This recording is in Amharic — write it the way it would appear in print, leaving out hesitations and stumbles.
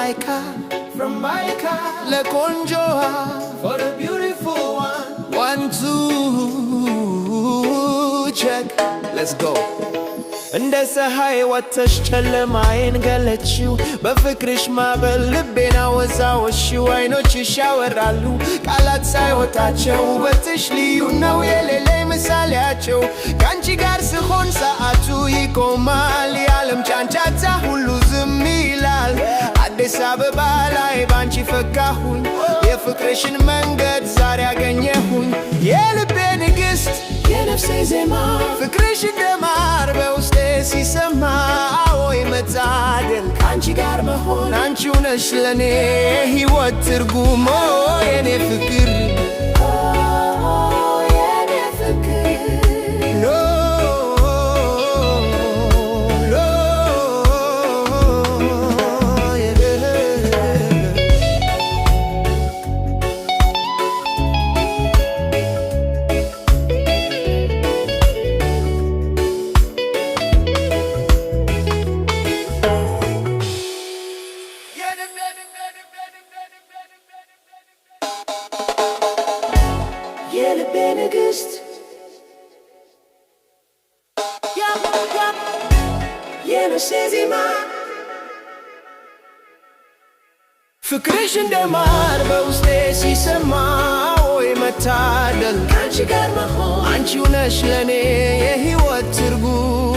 from Maika, ለቆንጆዋ for the beautiful one. 1 2 check, let's go. እንደ ፀሐይ ወጥተሽ ጨለማዬን ገለጥሽው በፍቅርሽ ማዕበል ልቤን አወዛወዝሽው አይኖችሽ ያወራሉ ቃላት ሳይወጣቸው ውበትሽ ልዩ ነው የሌለኝ ምሳሌያቸው ከአንቺ ጋር ስሆን ሰዓቱ ይቆማል የዓለም ጫንጫታ ሁሉ ዝም ይላል አዲስ አበባ ላይ ባንቺ ፈካሁኝ የፍቅርሽን መንገድ ዛሬ አገኘሁኝ የልቤ ንግሥት የነፍሴ ዜማ ፍቅርሽ እንደ ማር በውስጤ ሲሰማ አዎይ መታደል ከአንቺ ጋር መሆን አንቺው ነሽ ለኔ ሕይወት ትርጉም የኔ ፍቅር የኔ ፍቅር የልቤ ንግሥት የነፍሴ ዜማ ፍቅርሽ እንደ ማር በውስጤ ሲሰማ ወይ መታደል ከአንቺ ጋር መሆን አንቺው ነሽ ለኔ የሕይወት ትርጉም